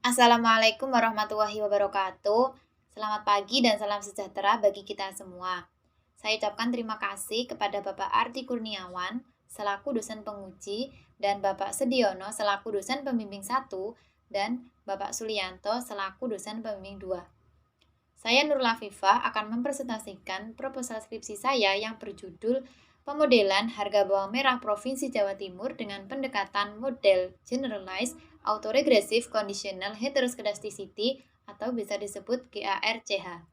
Assalamualaikum warahmatullahi wabarakatuh. Selamat pagi dan salam sejahtera bagi kita semua. Saya ucapkan terima kasih kepada Bapak Arti Kurniawan selaku dosen penguji dan Bapak Sediono selaku dosen pembimbing 1 dan Bapak Sulianto selaku dosen pembimbing 2. Saya Nurul Afifah akan mempresentasikan proposal skripsi saya yang berjudul Pemodelan Harga Bawang Merah Provinsi Jawa Timur dengan pendekatan model Generalized Autoregressive Conditional Heteroscedasticity atau bisa disebut GARCH.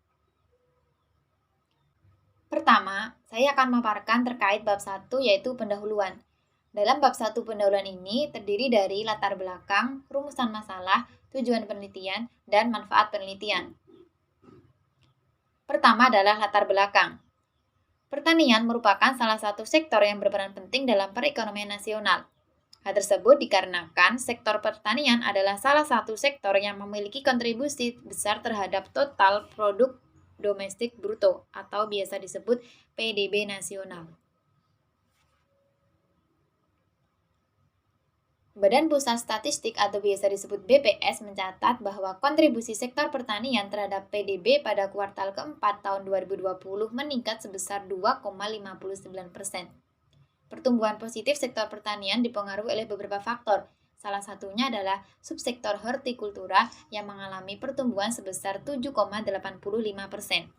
Pertama, saya akan memaparkan terkait bab 1 yaitu pendahuluan. Dalam bab 1 pendahuluan ini terdiri dari latar belakang, rumusan masalah, tujuan penelitian, dan manfaat penelitian. Pertama adalah latar belakang. Pertanian merupakan salah satu sektor yang berperan penting dalam perekonomian nasional. Hal tersebut dikarenakan sektor pertanian adalah salah satu sektor yang memiliki kontribusi besar terhadap total produk domestik bruto atau biasa disebut PDB nasional. Badan Pusat Statistik atau biasa disebut BPS mencatat bahwa kontribusi sektor pertanian terhadap PDB pada kuartal keempat tahun 2020 meningkat sebesar 2,59%. Pertumbuhan positif sektor pertanian dipengaruhi oleh beberapa faktor. Salah satunya adalah subsektor hortikultura yang mengalami pertumbuhan sebesar 7,85%.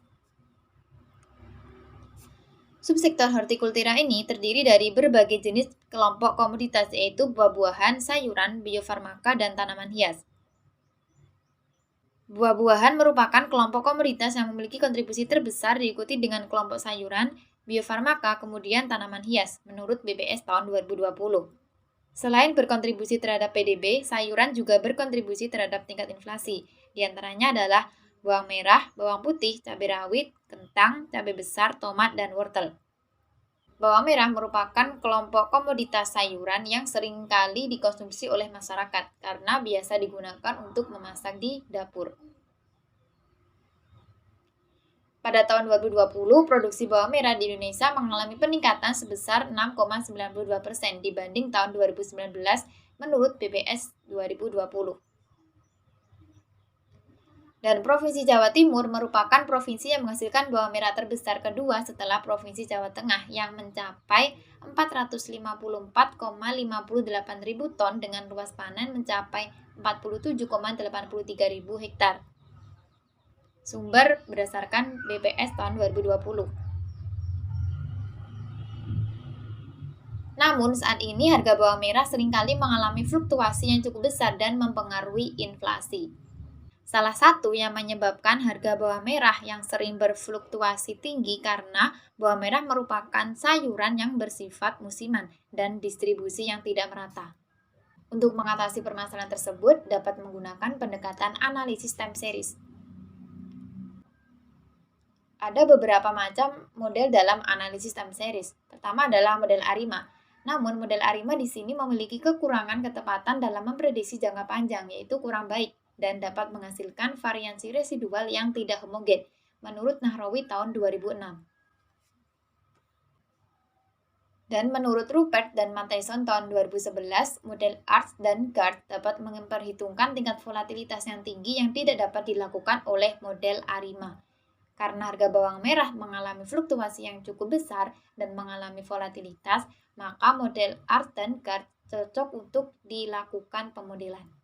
Subsektor hortikultura ini terdiri dari berbagai jenis kelompok komoditas yaitu buah-buahan, sayuran, biofarmaka, dan tanaman hias. Buah-buahan merupakan kelompok komoditas yang memiliki kontribusi terbesar diikuti dengan kelompok sayuran, biofarmaka, kemudian tanaman hias menurut BPS tahun 2020. Selain berkontribusi terhadap PDB, sayuran juga berkontribusi terhadap tingkat inflasi. Di antaranya adalah bawang merah, bawang putih, cabai rawit, kentang, cabai besar, tomat, dan wortel. Bawang merah merupakan kelompok komoditas sayuran yang seringkali dikonsumsi oleh masyarakat karena biasa digunakan untuk memasak di dapur. Pada tahun 2020, produksi bawang merah di Indonesia mengalami peningkatan sebesar 6,92% dibanding tahun 2019 menurut BPS 2020. Dan Provinsi Jawa Timur merupakan provinsi yang menghasilkan bawang merah terbesar kedua setelah Provinsi Jawa Tengah yang mencapai 454,58 ribu ton dengan luas panen mencapai 47,83 ribu hektar. Sumber berdasarkan BPS tahun 2020. Namun saat ini harga bawang merah seringkali mengalami fluktuasi yang cukup besar dan mempengaruhi inflasi. Salah satu yang menyebabkan harga bawang merah yang sering berfluktuasi tinggi karena bawang merah merupakan sayuran yang bersifat musiman dan distribusi yang tidak merata. Untuk mengatasi permasalahan tersebut dapat menggunakan pendekatan analisis time series. Ada beberapa macam model dalam analisis time series. Pertama adalah model ARIMA. Namun model ARIMA di sini memiliki kekurangan ketepatan dalam memprediksi jangka panjang, yaitu kurang baik dan dapat menghasilkan variansi residual yang tidak homogen, menurut Nahrawi tahun 2006. Dan menurut Rupert dan Matheson tahun 2011, model ARTS dan GART dapat memperhitungkan tingkat volatilitas yang tinggi yang tidak dapat dilakukan oleh model ARIMA. Karena harga bawang merah mengalami fluktuasi yang cukup besar dan mengalami volatilitas, maka model ARTS dan GART cocok untuk dilakukan pemodelan.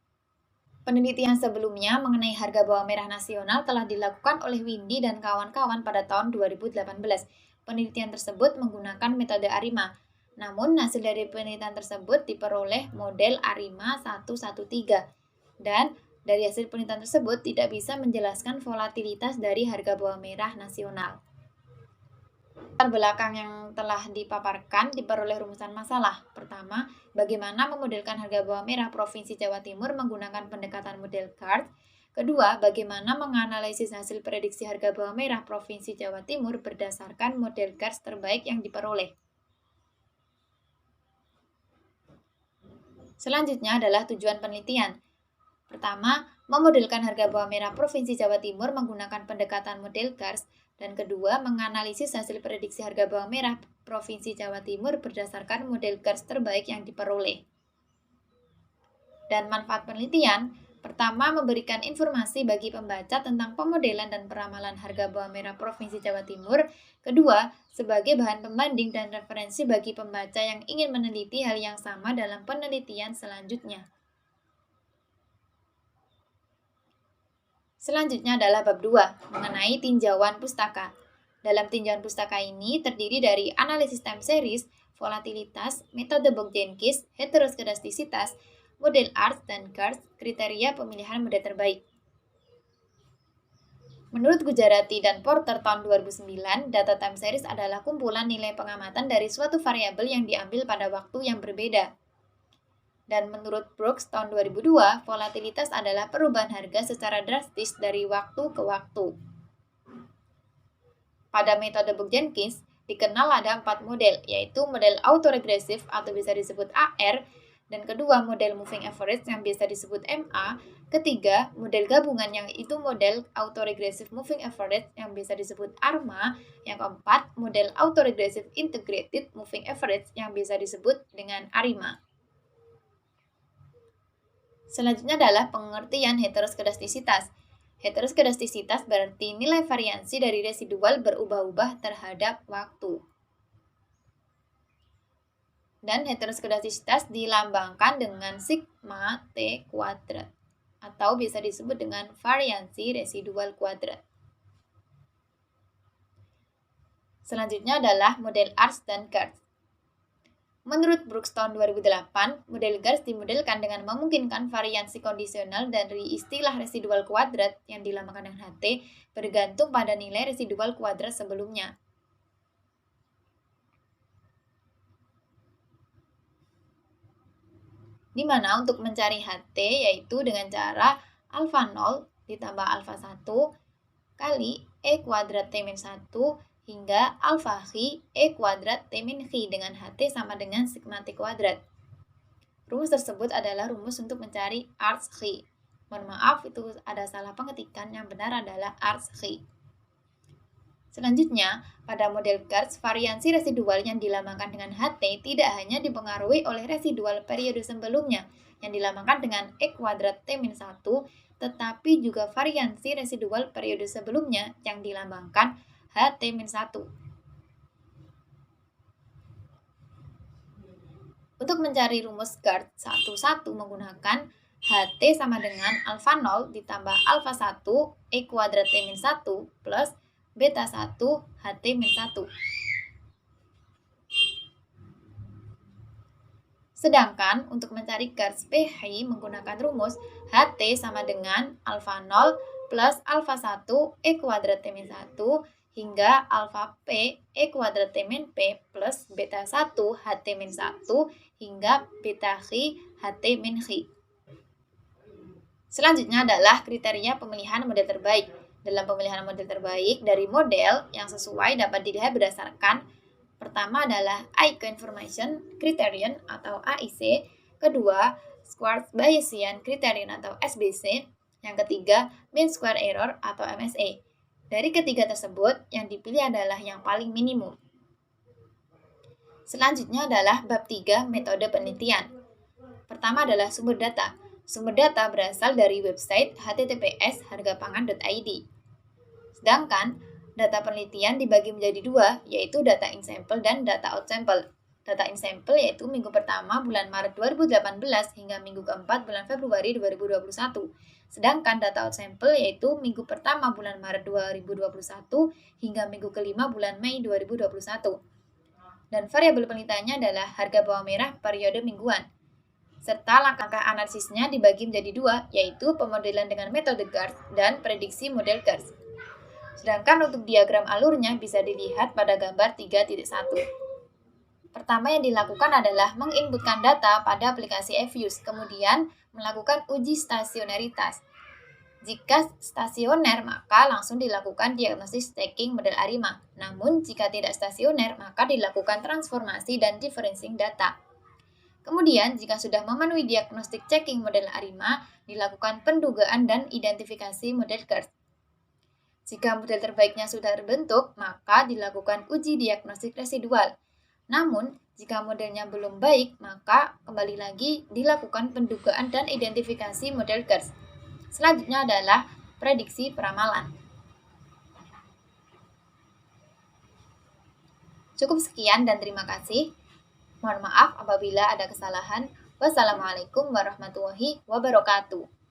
Penelitian sebelumnya mengenai harga bawang merah nasional telah dilakukan oleh Windy dan kawan-kawan pada tahun 2018. Penelitian tersebut menggunakan metode ARIMA. Namun hasil dari penelitian tersebut diperoleh model ARIMA 113 dan dari hasil penelitian tersebut tidak bisa menjelaskan volatilitas dari harga bawang merah nasional. Latar belakang yang telah dipaparkan diperoleh rumusan masalah. Pertama, bagaimana memodelkan harga bawang merah Provinsi Jawa Timur menggunakan pendekatan model GART. Kedua, bagaimana menganalisis hasil prediksi harga bawang merah Provinsi Jawa Timur berdasarkan model GART terbaik yang diperoleh. Selanjutnya adalah tujuan penelitian. Pertama, memodelkan harga bawang merah Provinsi Jawa Timur menggunakan pendekatan model GARS. Dan kedua, menganalisis hasil prediksi harga bawang merah Provinsi Jawa Timur berdasarkan model GARS terbaik yang diperoleh. Dan manfaat penelitian, Pertama, memberikan informasi bagi pembaca tentang pemodelan dan peramalan harga bawang merah Provinsi Jawa Timur. Kedua, sebagai bahan pembanding dan referensi bagi pembaca yang ingin meneliti hal yang sama dalam penelitian selanjutnya. Selanjutnya adalah bab 2, mengenai tinjauan pustaka. Dalam tinjauan pustaka ini terdiri dari analisis time series, volatilitas, metode Bogdankis, heteroskedastisitas, model ARTS dan GARTS, kriteria pemilihan model terbaik. Menurut Gujarati dan Porter tahun 2009, data time series adalah kumpulan nilai pengamatan dari suatu variabel yang diambil pada waktu yang berbeda. Dan menurut Brooks tahun 2002, volatilitas adalah perubahan harga secara drastis dari waktu ke waktu. Pada metode Bogdankis, dikenal ada 4 model, yaitu model autoregresif atau bisa disebut AR, dan kedua model moving average yang biasa disebut MA, ketiga model gabungan yang itu model autoregresif moving average yang biasa disebut ARMA, yang keempat model autoregresif integrated moving average yang biasa disebut dengan ARIMA. Selanjutnya adalah pengertian heteroskedastisitas. Heteroskedastisitas berarti nilai variansi dari residual berubah-ubah terhadap waktu. Dan heteroskedastisitas dilambangkan dengan sigma T kuadrat atau bisa disebut dengan variansi residual kuadrat. Selanjutnya adalah model ARTS dan GARTS. Menurut Brooks tahun 2008, model GARTS dimodelkan dengan memungkinkan variansi kondisional dari istilah residual kuadrat yang dilambangkan dengan HT bergantung pada nilai residual kuadrat sebelumnya. Di mana untuk mencari HT yaitu dengan cara alfa 0 ditambah alfa 1 kali E kuadrat T-1 hingga alfa Xi E kuadrat T-Xi dengan HT sama dengan sigma T kuadrat. Rumus tersebut adalah rumus untuk mencari ARTS Xi. Mohon maaf itu ada salah pengetikan, yang benar adalah ARTS Xi. Selanjutnya, pada model GARTS, variansi residual yang dilambangkan dengan HT tidak hanya dipengaruhi oleh residual periode sebelumnya yang dilambangkan dengan E kuadrat T-1, tetapi juga variansi residual periode sebelumnya yang dilambangkan HT-1. Untuk mencari rumus GARTS 11 menggunakan HT sama dengan alfa 0 ditambah alfa 1 E kuadrat T-1 plus beta 1 HT-1. Sedangkan untuk mencari GARTS PHI menggunakan rumus HT sama dengan alfa 0 plus alfa 1 E kuadrat T-1 hingga alfa P E kuadrat T-P plus beta 1 HT-1 hingga beta Xi HT-Xi. Selanjutnya adalah kriteria pemilihan model terbaik. Dalam pemilihan model terbaik dari model yang sesuai dapat dilihat berdasarkan pertama adalah Aiko Information Criterion atau AIC, kedua Schwarz Bayesian Criterion atau SBC, yang ketiga Mean Square Error atau MSE. Dari ketiga tersebut, yang dipilih adalah yang paling minimum. Selanjutnya adalah bab 3 metode penelitian. Pertama adalah sumber data. Sumber data berasal dari website https://hargapangan.id. Sedangkan data penelitian dibagi menjadi dua, yaitu data in sample dan data out sample. Data in sample yaitu minggu pertama bulan Maret 2018 hingga minggu keempat bulan Februari 2021. Sedangkan data out sample yaitu minggu pertama bulan Maret 2021 hingga minggu kelima bulan Mei 2021. Dan variabel penelitiannya adalah harga bawang merah periode mingguan. Serta langkah analisisnya dibagi menjadi dua, yaitu pemodelan dengan metode GARTS dan prediksi model GARTS. Sedangkan untuk diagram alurnya bisa dilihat pada gambar 3.1. Pertama yang dilakukan adalah menginputkan data pada aplikasi Evius, kemudian melakukan uji stasionaritas. Jika stasioner, maka langsung dilakukan diagnosis stacking model ARIMA. Namun, jika tidak stasioner, maka dilakukan transformasi dan differencing data. Kemudian, jika sudah memenuhi diagnostik checking model ARIMA, dilakukan pendugaan dan identifikasi model GARTS. Jika model terbaiknya sudah terbentuk, maka dilakukan uji diagnostik residual. Namun, jika modelnya belum baik, maka kembali lagi dilakukan pendugaan dan identifikasi model GARTS. Selanjutnya adalah prediksi peramalan. Cukup sekian dan terima kasih. Mohon maaf apabila ada kesalahan. Wassalamualaikum warahmatullahi wabarakatuh.